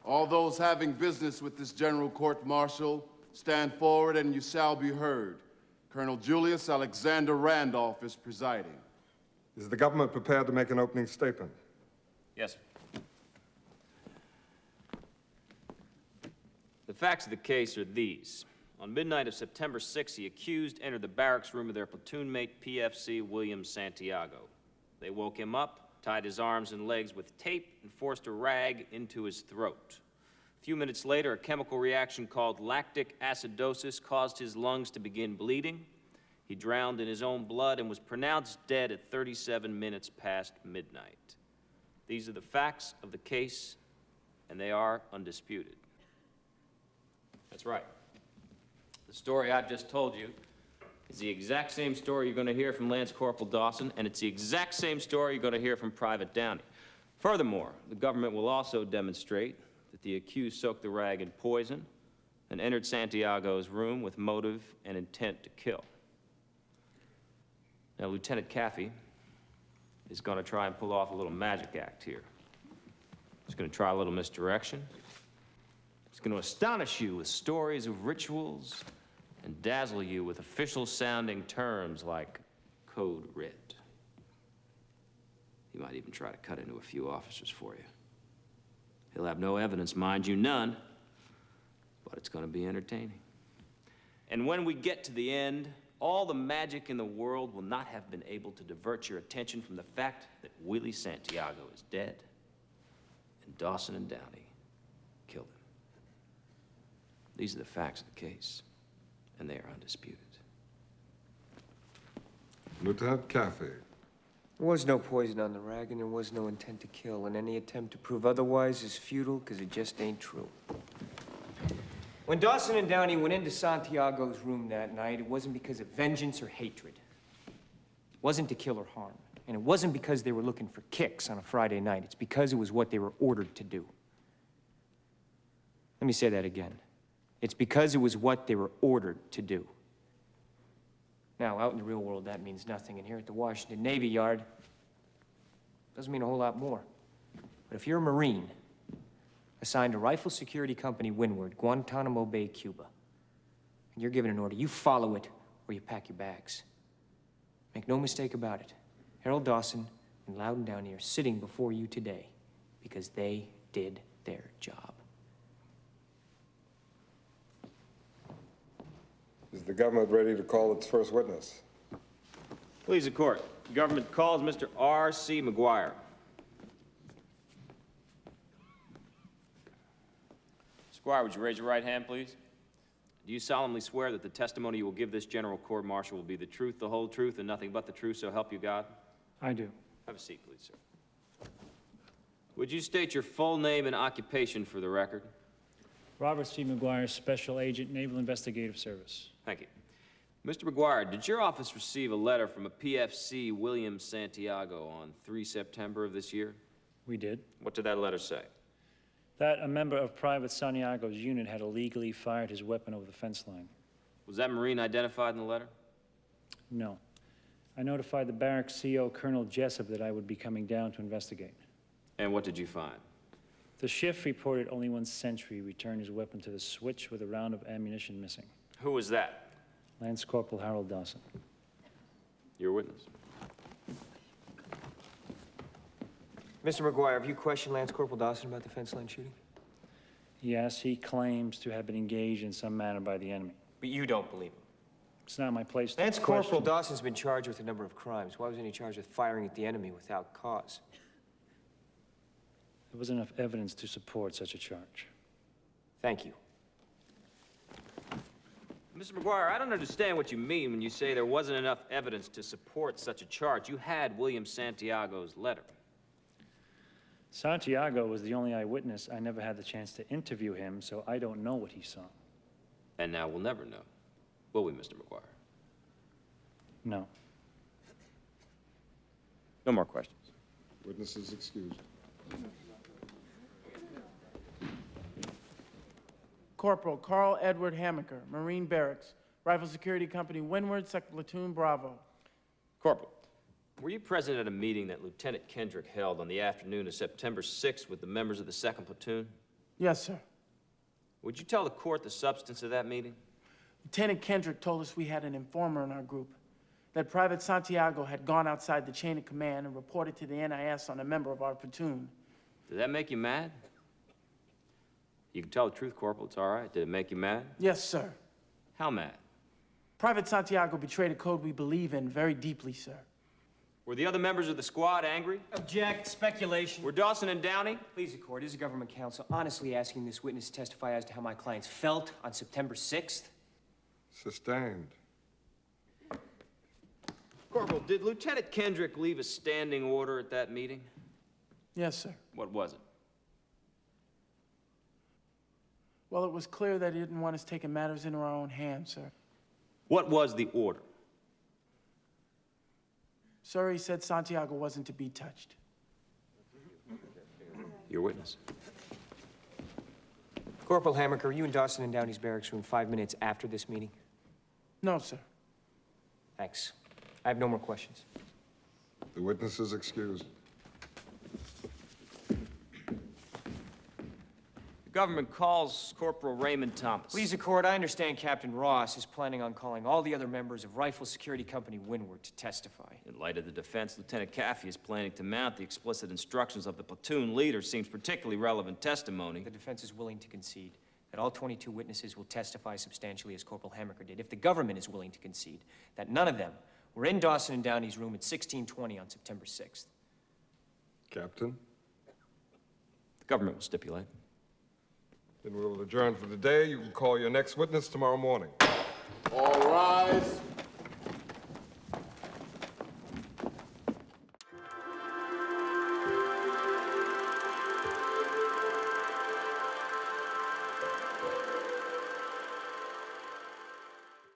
All those having business with this General Court-Martial, stand forward and you shall be heard. Colonel Julius Alexander Randolph is presiding. Is the government prepared to make an opening statement? Yes, sir. The facts of the case are these. On midnight of September 6th, the accused entered the barracks room of their platoon mate, PFC William Santiago. They woke him up, tied his arms and legs with tape, and forced a rag into his throat. A few minutes later, a chemical reaction called lactic acidosis caused his lungs to begin bleeding. He drowned in his own blood and was pronounced dead at 37 minutes past midnight. These are the facts of the case, and they are undisputed. That's right. The story I've just told you is the exact same story you're going to hear from Lance Corporal Dawson, and it's the exact same story you're going to hear from Private Downey. Furthermore, the government will also demonstrate that the accused soaked the rag in poison and entered Santiago's room with motive and intent to kill. Now, Lieutenant Kaffee is going to try and pull off a little magic act here. He's going to try a little misdirection. He's going to astonish you with stories of rituals and dazzle you with official-sounding terms like code red. He might even try to cut into a few officers for you. He'll have no evidence, mind you, none, but it's going to be entertaining. And when we get to the end, all the magic in the world will not have been able to divert your attention from the fact that Willie Santiago is dead, and Dawson and Downey killed him. These are the facts of the case, and they are undisputed. Lieutenant Kaffee. There was no poison on the rag, and there was no intent to kill, and any attempt to prove otherwise is futile, because it just ain't true. When Dawson and Downey went into Santiago's room that night, it wasn't because of vengeance or hatred. It wasn't to kill or harm. And it wasn't because they were looking for kicks on a Friday night. It's because it was what they were ordered to do. Let me say that again. It's because it was what they were ordered to do. Now, out in the real world, that means nothing. And here at the Washington Navy Yard, it doesn't mean a whole lot more. But if you're a Marine assigned to Rifle Security Company Windward, Guantanamo Bay, Cuba, and you're given an order, you follow it or you pack your bags. Make no mistake about it. Harold Dawson and Loudon Downey are sitting before you today because they did their job. Is the government ready to call its first witness? Please, the court. The government calls Mr. R.C. Maguire. Squire, would you raise your right hand, please? Do you solemnly swear that the testimony you will give this General Court-Martial will be the truth, the whole truth, and nothing but the truth, so help you God? I do. Have a seat, please, sir. Would you state your full name and occupation for the record? Robert C. Maguire, Special Agent, Naval Investigative Service. Thank you. Mr. Maguire, did your office receive a letter from a PFC William Santiago on 3 September of this year? We did. What did that letter say? That a member of Private Santiago's unit had illegally fired his weapon over the fence line. Was that Marine identified in the letter? No. I notified the barracks CO, Colonel Jessep, that I would be coming down to investigate. And what did you find? The shift reported only one sentry returned his weapon to the switch with a round of ammunition missing. Who was that? Lance Corporal Harold Dawson. Your witness. Mr. Maguire, have you questioned Lance Corporal Dawson about the fence line shooting? Yes, he claims to have been engaged in some manner by the enemy. But you don't believe him. It's not my place to Lance question. Corporal Dawson's been charged with a number of crimes. Why wasn't he charged with firing at the enemy without cause? There wasn't enough evidence to support such a charge. Thank you. Mr. Maguire, I don't understand what you mean when you say there wasn't enough evidence to support such a charge. You had William Santiago's letter. Santiago was the only eyewitness. I never had the chance to interview him, so I don't know what he saw. And now we'll never know, will we, Mr. Maguire? No. No more questions. Witness is excused. Corporal Carl Edward Hammacker, Marine Barracks, Rifle Security Company, Windward, 2nd Platoon, Bravo. Corporal, were you present at a meeting that Lieutenant Kendrick held on the afternoon of September 6th with the members of the 2nd Platoon? Yes, sir. Would you tell the court the substance of that meeting? Lieutenant Kendrick told us we had an informer in our group, that Private Santiago had gone outside the chain of command and reported to the NIS on a member of our platoon. Did that make you mad? You can tell the truth, Corporal. It's all right. Did it make you mad? Yes, sir. How mad? Private Santiago betrayed a code we believe in very deeply, sir. Were the other members of the squad angry? Object. Speculation. Were Dawson and Downey? Please, the court. This is government counsel honestly asking this witness to testify as to how my clients felt on September 6th. Sustained. Corporal, did Lieutenant Kendrick leave a standing order at that meeting? Yes, sir. What was it? Well, it was clear that he didn't want us taking matters into our own hands, sir. What was the order? Sir, he said Santiago wasn't to be touched. Your witness. Corporal Hammacker, were you in Dawson and Downey's barracks room 5 minutes after this meeting? No, sir. Thanks. I have no more questions. The witness is excused. The government calls Corporal Raymond Thomas. Please, the court. I understand Captain Ross is planning on calling all the other members of Rifle Security Company Windward to testify. In light of the defense, Lieutenant Kaffee is planning to mount the explicit instructions of the platoon leader. Seems particularly relevant testimony. The defense is willing to concede that all 22 witnesses will testify substantially as Corporal Hammacker did. If the government is willing to concede that none of them were in Dawson and Downey's room at 16:20 on September 6th. Captain, The government will stipulate. then we will adjourn for the day. You can call your next witness tomorrow morning. All rise.